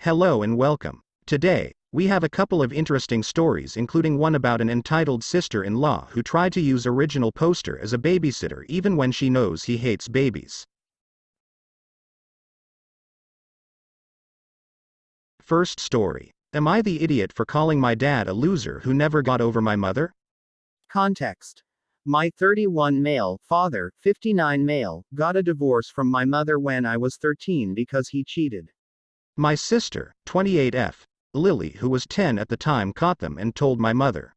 Hello and welcome. Today, we have a couple of interesting stories, including one about an entitled sister-in-law who tried to use original poster as a babysitter even when she knows he hates babies. First story. Am I the idiot for calling my dad a loser who never got over my mother? Context. My 31 male father, 59 male, got a divorce from my mother when I was 13 because he cheated. My sister, 28F, Lily, who was 10 at the time, caught them and told my mother.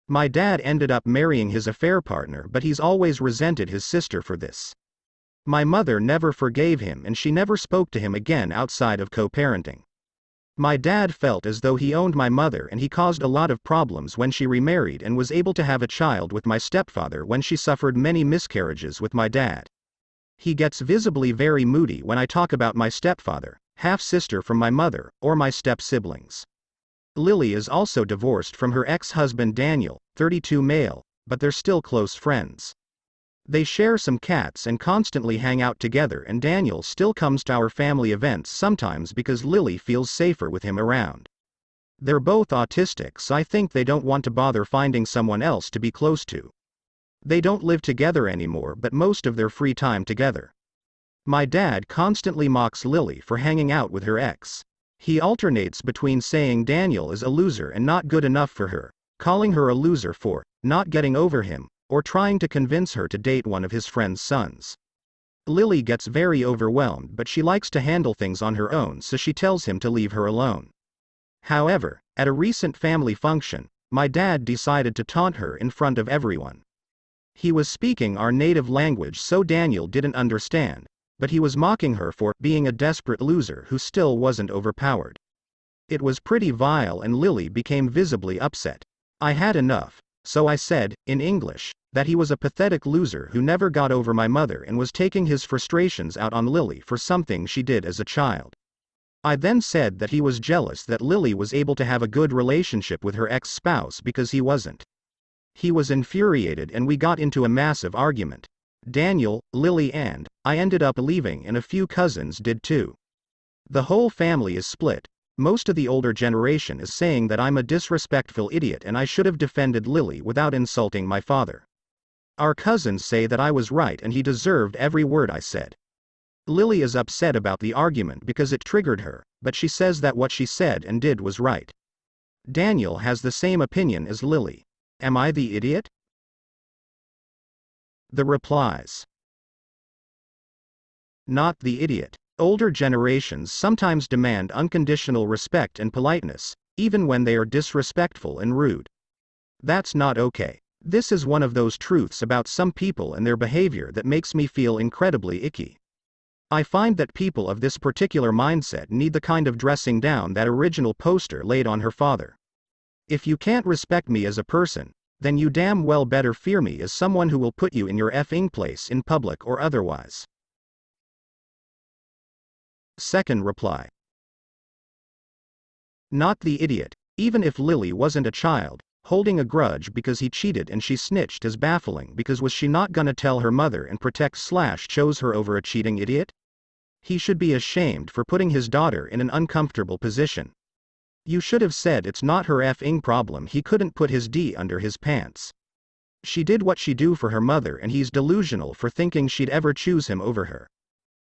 My dad ended up marrying his affair partner, but he's always resented his sister for this. My mother never forgave him and she never spoke to him again outside of co-parenting. My dad felt as though he owned my mother and he caused a lot of problems when she remarried and was able to have a child with my stepfather when she suffered many miscarriages with my dad. He gets visibly very moody when I talk about my stepfather, half-sister from my mother, or my step-siblings. Lily is also divorced from her ex-husband Daniel, 32 male, but they're still close friends. They share some cats and constantly hang out together, and Daniel still comes to our family events sometimes because Lily feels safer with him around. They're both autistic, so I think they don't want to bother finding someone else to be close to. They don't live together anymore, but most of their free time together. My dad constantly mocks Lily for hanging out with her ex. He alternates between saying Daniel is a loser and not good enough for her, calling her a loser for not getting over him, or trying to convince her to date one of his friend's sons. Lily gets very overwhelmed, but she likes to handle things on her own, so she tells him to leave her alone. However, at a recent family function, my dad decided to taunt her in front of everyone. He was speaking our native language, so Daniel didn't understand, but he was mocking her for being a desperate loser who still wasn't overpowered. It was pretty vile and Lily became visibly upset. I had enough, so I said, in English, that he was a pathetic loser who never got over my mother and was taking his frustrations out on Lily for something she did as a child. I then said that he was jealous that Lily was able to have a good relationship with her ex-spouse because he wasn't. He was infuriated and we got into a massive argument. Daniel, Lily and I ended up leaving, and a few cousins did too. The whole family is split. Most of the older generation is saying that I'm a disrespectful idiot and I should have defended Lily without insulting my father. Our cousins say that I was right and he deserved every word I said. Lily is upset about the argument because it triggered her, but she says that what she said and did was right. Daniel has the same opinion as Lily. Am I the idiot? The replies. Not the idiot. Older generations sometimes demand unconditional respect and politeness, even when they are disrespectful and rude. That's not okay. This is one of those truths about some people and their behavior that makes me feel incredibly icky. I find that people of this particular mindset need the kind of dressing down that original poster laid on her father. If you can't respect me as a person, then you damn well better fear me as someone who will put you in your effing place in public or otherwise. Second reply. Not the idiot. Even if Lily wasn't a child, holding a grudge because he cheated and she snitched is baffling, because was she not gonna tell her mother and protect/chose her over a cheating idiot? He should be ashamed for putting his daughter in an uncomfortable position. You should have said it's not her effing problem he couldn't put his D under his pants. She did what she do for her mother and he's delusional for thinking she'd ever choose him over her.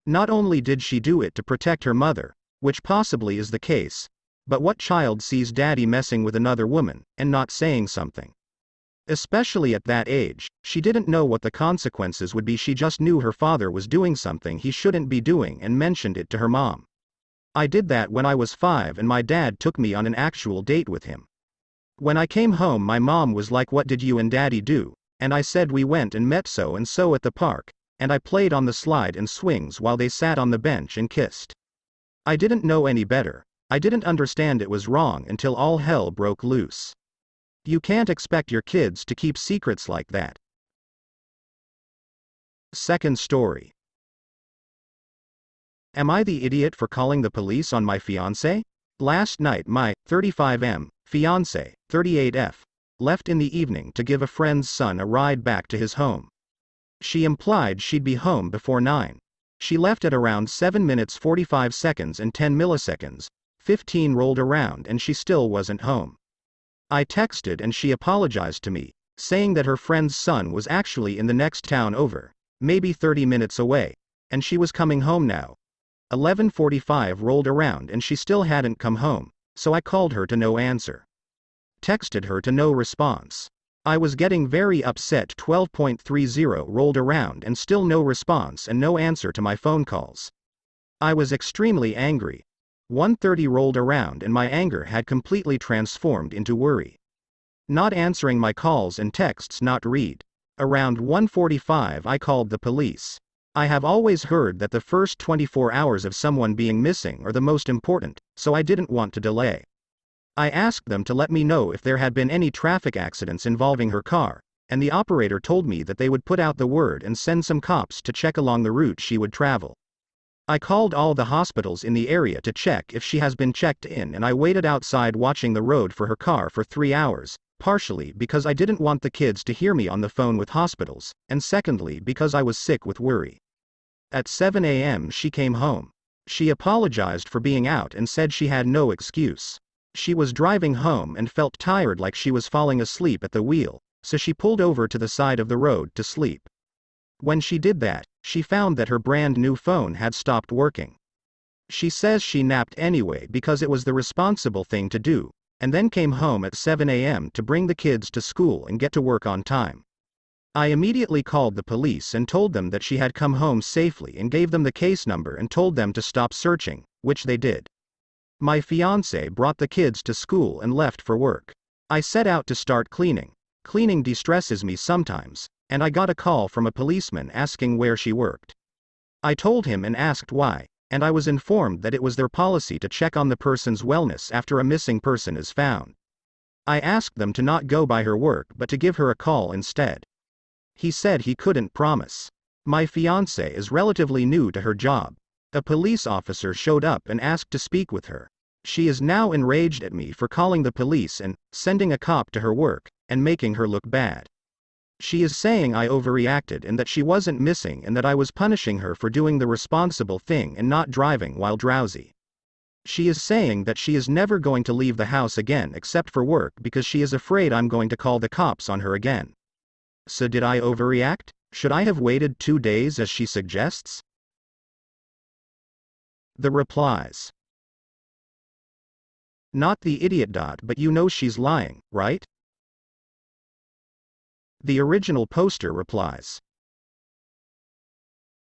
Not only did she do it to protect her mother, which possibly is the case, but what child sees daddy messing with another woman, and not saying something? Especially at that age, she didn't know what the consequences would be, she just knew her father was doing something he shouldn't be doing and mentioned it to her mom. I did that when I was 5 and my dad took me on an actual date with him. When I came home my mom was like, "What did you and daddy do?" And I said we went and met so and so at the park, and I played on the slide and swings while they sat on the bench and kissed. I didn't know any better. I didn't understand it was wrong until all hell broke loose. You can't expect your kids to keep secrets like that. Second story. Am I the idiot for calling the police on my fiancé? Last night my 35M fiancé, 38F, left in the evening to give a friend's son a ride back to his home. She implied she'd be home before 9. She left at around 7 minutes 45 seconds and 10 milliseconds, 15 rolled around and she still wasn't home. I texted and she apologized to me, saying that her friend's son was actually in the next town over, maybe 30 minutes away, and she was coming home now. 11:45 rolled around and she still hadn't come home, so I called her to no answer. Texted her to no response. I was getting very upset. 12:30 rolled around and still no response and no answer to my phone calls. I was extremely angry. 1:30 rolled around and my anger had completely transformed into worry. Not answering my calls and texts not read. Around 1:45 I called the police. I have always heard that the first 24 hours of someone being missing are the most important, so I didn't want to delay. I asked them to let me know if there had been any traffic accidents involving her car, and the operator told me that they would put out the word and send some cops to check along the route she would travel. I called all the hospitals in the area to check if she has been checked in, and I waited outside watching the road for her car for 3 hours, partially because I didn't want the kids to hear me on the phone with hospitals, and secondly because I was sick with worry. At 7 a.m. she came home. She apologized for being out and said she had no excuse. She was driving home and felt tired, like she was falling asleep at the wheel, so she pulled over to the side of the road to sleep. When she did that, she found that her brand new phone had stopped working. She says she napped anyway because it was the responsible thing to do, and then came home at 7 a.m. to bring the kids to school and get to work on time. I immediately called the police and told them that she had come home safely and gave them the case number and told them to stop searching, which they did. My fiancé brought the kids to school and left for work. I set out to start cleaning. Cleaning de-stresses me sometimes, and I got a call from a policeman asking where she worked. I told him and asked why, and I was informed that it was their policy to check on the person's wellness after a missing person is found. I asked them to not go by her work but to give her a call instead. He said he couldn't promise. My fiancé is relatively new to her job. A police officer showed up and asked to speak with her. She is now enraged at me for calling the police and sending a cop to her work, and making her look bad. She is saying I overreacted and that she wasn't missing and that I was punishing her for doing the responsible thing and not driving while drowsy. She is saying that she is never going to leave the house again except for work because she is afraid I'm going to call the cops on her again. So did I overreact? Should I have waited 2 days as she suggests? The replies. Not the idiot. But you know she's lying, right? The original poster replies.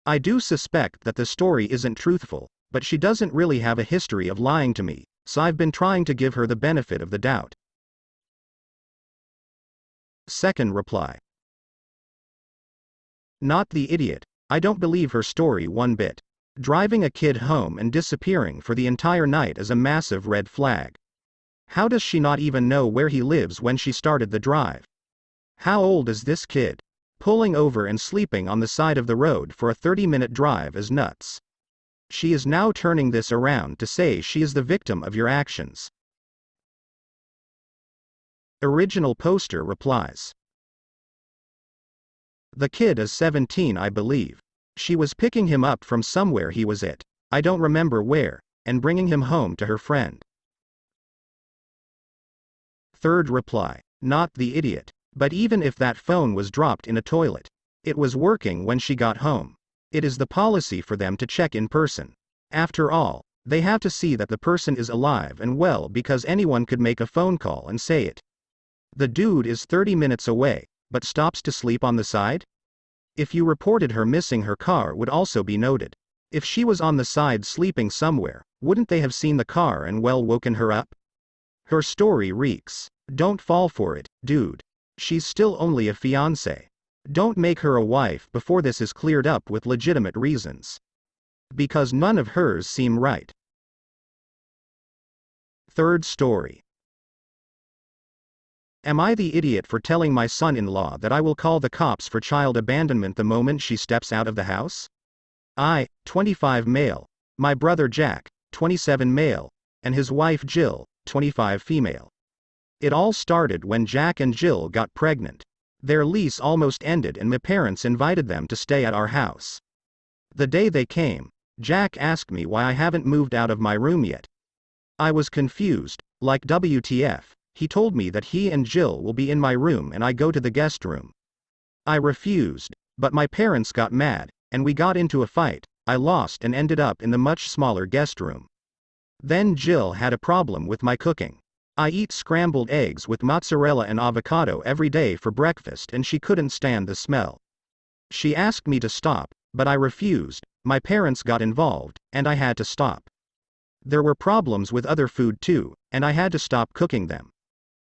I do suspect that the story isn't truthful, but she doesn't really have a history of lying to me, so I've been trying to give her the benefit of the doubt. Second reply. Not the idiot. I don't believe her story one bit. Driving a kid home and disappearing for the entire night is a massive red flag. How does she not even know where he lives when she started the drive? How old is this kid? Pulling over and sleeping on the side of the road for a 30-minute drive is nuts. She is now turning this around to say she is the victim of your actions. Original poster replies. The kid is 17, I believe. She was picking him up from somewhere he was at, I don't remember where, and bringing him home to her friend. Third reply. Not the idiot. But even if that phone was dropped in a toilet, it was working when she got home. It is the policy for them to check in person. After all, they have to see that the person is alive and well because anyone could make a phone call and say it. The dude is 30 minutes away, but stops to sleep on the side? If you reported her missing, her car would also be noted. If she was on the side sleeping somewhere, wouldn't they have seen the car and well woken her up? Her story reeks. Don't fall for it, dude. She's still only a fiancé. Don't make her a wife before this is cleared up with legitimate reasons. Because none of hers seem right. Third story. Am I the idiot for telling my son-in-law that I will call the cops for child abandonment the moment she steps out of the house? I, 25 male, my brother Jack, 27 male, and his wife Jill, 25 female. It all started when Jack and Jill got pregnant. Their lease almost ended and my parents invited them to stay at our house. The day they came, Jack asked me why I haven't moved out of my room yet. I was confused, like WTF, he told me that he and Jill will be in my room and I go to the guest room. I refused, but my parents got mad, and we got into a fight. I lost and ended up in the much smaller guest room. Then Jill had a problem with my cooking. I eat scrambled eggs with mozzarella and avocado every day for breakfast and she couldn't stand the smell. She asked me to stop, but I refused. My parents got involved, and I had to stop. There were problems with other food too, and I had to stop cooking them.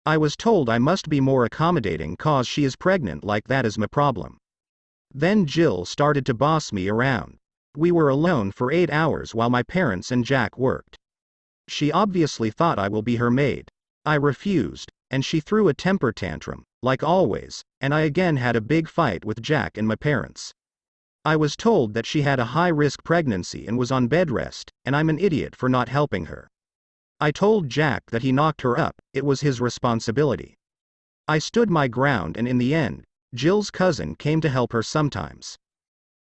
I was told I must be more accommodating cause she is pregnant, like that is my problem. Then Jill started to boss me around. We were alone for 8 hours while my parents and Jack worked. She obviously thought I will be her maid. I refused, and she threw a temper tantrum, like always, and I again had a big fight with Jack and my parents. I was told that she had a high-risk pregnancy and was on bed rest, and I'm an idiot for not helping her. I told Jack that he knocked her up, it was his responsibility. I stood my ground and in the end, Jill's cousin came to help her sometimes.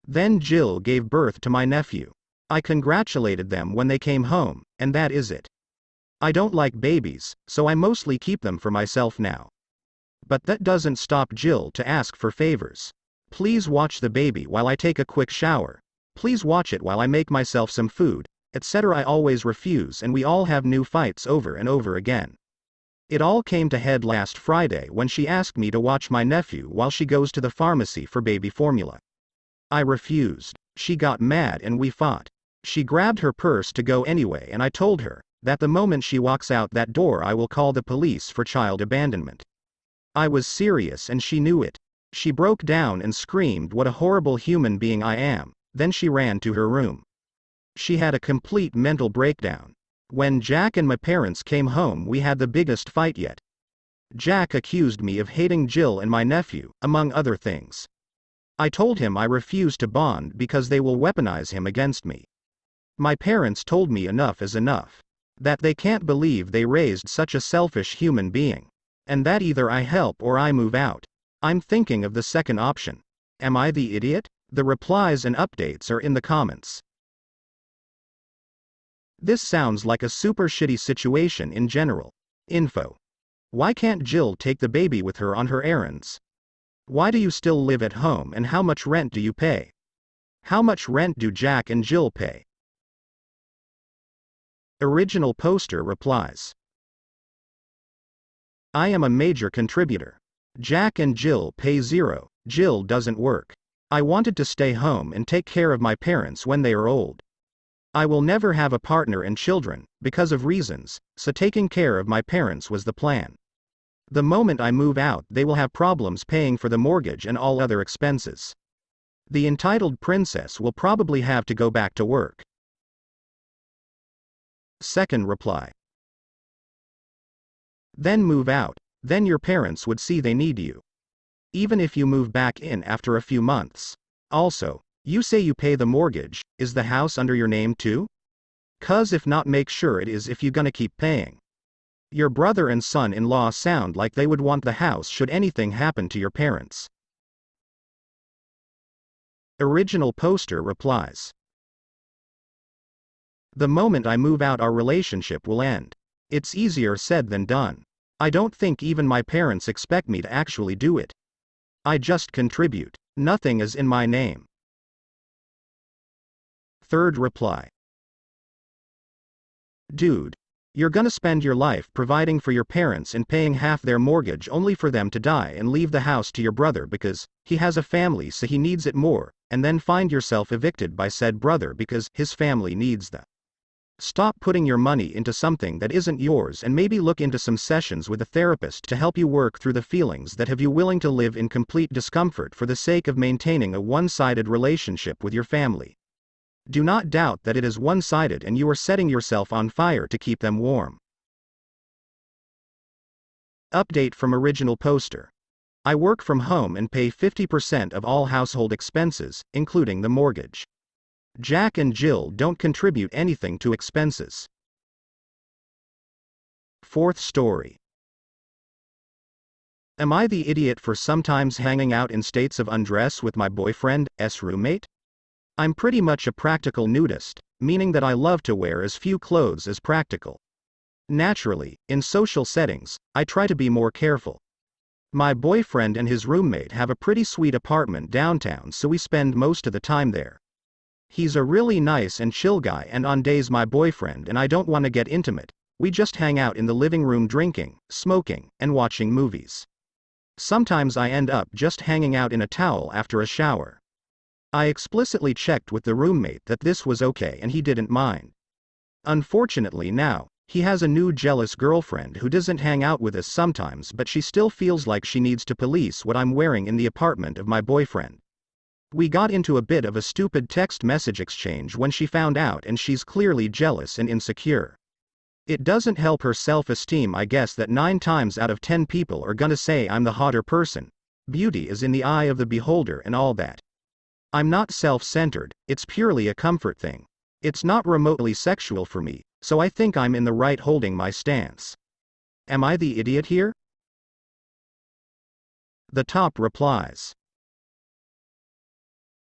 Then Jill gave birth to my nephew. I congratulated them when they came home, and that is it. I don't like babies, so I mostly keep them for myself now. But that doesn't stop Jill to ask for favors. Please watch the baby while I take a quick shower. Please watch it while I make myself some food, etc. I always refuse and we all have new fights over and over again. It all came to head last Friday when she asked me to watch my nephew while she goes to the pharmacy for baby formula. I refused. She got mad and we fought. She grabbed her purse to go anyway and I told her that the moment she walks out that door I will call the police for child abandonment. I was serious and she knew it. She broke down and screamed what a horrible human being I am, then she ran to her room. She had a complete mental breakdown. When Jack and my parents came home we had the biggest fight yet. Jack accused me of hating Jill and my nephew, among other things. I told him I refuse to bond because they will weaponize him against me. My parents told me enough is enough. That they can't believe they raised such a selfish human being. And that either I help or I move out. I'm thinking of the second option. Am I the idiot? The replies and updates are in the comments. This sounds like a super shitty situation in general. Info. Why can't Jill take the baby with her on her errands? Why do you still live at home and how much rent do you pay? How much rent do Jack and Jill pay? Original poster replies. I am a major contributor. Jack and Jill pay zero. Jill doesn't work. I wanted to stay home and take care of my parents when they are old. I will never have a partner and children, because of reasons, so taking care of my parents was the plan. The moment I move out they will have problems paying for the mortgage and all other expenses. The entitled princess will probably have to go back to work. Second reply. Then move out, then your parents would see they need you. Even if you move back in after a few months. Also, you say you pay the mortgage, is the house under your name too? 'Cause if not, make sure it is if you gonna keep paying. Your brother and son-in-law sound like they would want the house should anything happen to your parents. Original poster replies. The moment I move out our relationship will end. It's easier said than done. I don't think even my parents expect me to actually do it. I just contribute. Nothing is in my name. Third reply. Dude. You're gonna spend your life providing for your parents and paying half their mortgage only for them to die and leave the house to your brother because he has a family so he needs it more, and then find yourself evicted by said brother because his family needs the. Stop putting your money into something that isn't yours and maybe look into some sessions with a therapist to help you work through the feelings that have you willing to live in complete discomfort for the sake of maintaining a one-sided relationship with your family. Do not doubt that it is one-sided and you are setting yourself on fire to keep them warm. Update from original poster. I work from home and pay 50% of all household expenses, including the mortgage. Jack and Jill don't contribute anything to expenses. Fourth story. Am I the idiot for sometimes hanging out in states of undress with my boyfriend's roommate? I'm pretty much a practical nudist, meaning that I love to wear as few clothes as practical. Naturally, in social settings, I try to be more careful. My boyfriend and his roommate have a pretty sweet apartment downtown, so we spend most of the time there. He's a really nice and chill guy, and on days my boyfriend and I don't want to get intimate, we just hang out in the living room drinking, smoking, and watching movies. Sometimes I end up just hanging out in a towel after a shower. I explicitly checked with the roommate that this was okay and he didn't mind. Unfortunately now, he has a new jealous girlfriend who doesn't hang out with us sometimes, but she still feels like she needs to police what I'm wearing in the apartment of my boyfriend. We got into a bit of a stupid text message exchange when she found out, and she's clearly jealous and insecure. It doesn't help her self-esteem, I guess, that 9 times out of 10 people are gonna say I'm the hotter person. Beauty is in the eye of the beholder and all that. I'm not self-centered, it's purely a comfort thing. It's not remotely sexual for me, so I think I'm in the right holding my stance. Am I the idiot here? The top replies.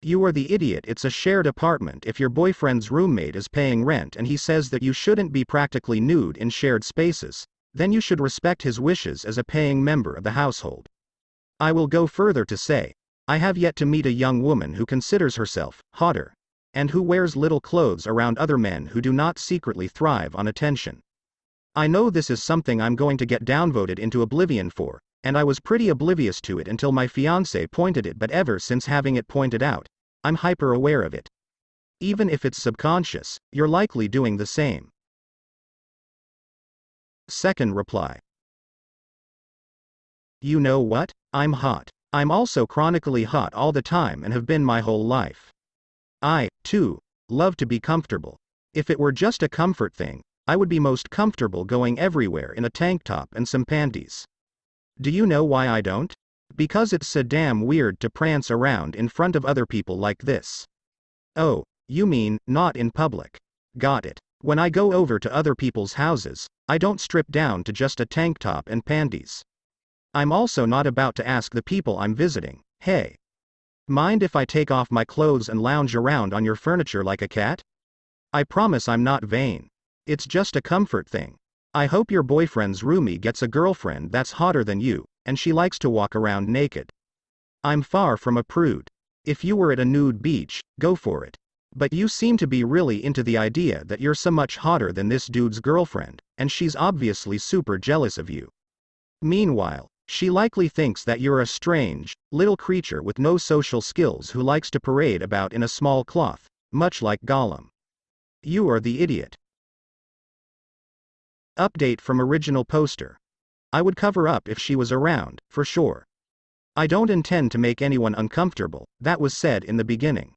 You are the idiot. It's a shared apartment. If your boyfriend's roommate is paying rent and he says that you shouldn't be practically nude in shared spaces, then you should respect his wishes as a paying member of the household. I will go further to say, I have yet to meet a young woman who considers herself hotter, and who wears little clothes around other men who do not secretly thrive on attention. I know this is something I'm going to get downvoted into oblivion for, and I was pretty oblivious to it until my fiancé pointed it, but ever since having it pointed out, I'm hyper aware of it. Even if it's subconscious, you're likely doing the same. Second reply. You know what? I'm hot. I'm also chronically hot all the time and have been my whole life. I, too, love to be comfortable. If it were just a comfort thing, I would be most comfortable going everywhere in a tank top and some panties. Do you know why I don't? Because it's so damn weird to prance around in front of other people like this. Oh, you mean, not in public. Got it. When I go over to other people's houses, I don't strip down to just a tank top and panties. I'm also not about to ask the people I'm visiting, hey, mind if I take off my clothes and lounge around on your furniture like a cat? I promise I'm not vain. It's just a comfort thing. I hope your boyfriend's roomie gets a girlfriend that's hotter than you, and she likes to walk around naked. I'm far from a prude. If you were at a nude beach, go for it. But you seem to be really into the idea that you're so much hotter than this dude's girlfriend, and she's obviously super jealous of you. Meanwhile, she likely thinks that you're a strange, little creature with no social skills who likes to parade about in a small cloth, much like Gollum. You are the idiot. Update from original poster. I would cover up if she was around, for sure. I don't intend to make anyone uncomfortable, that was said in the beginning.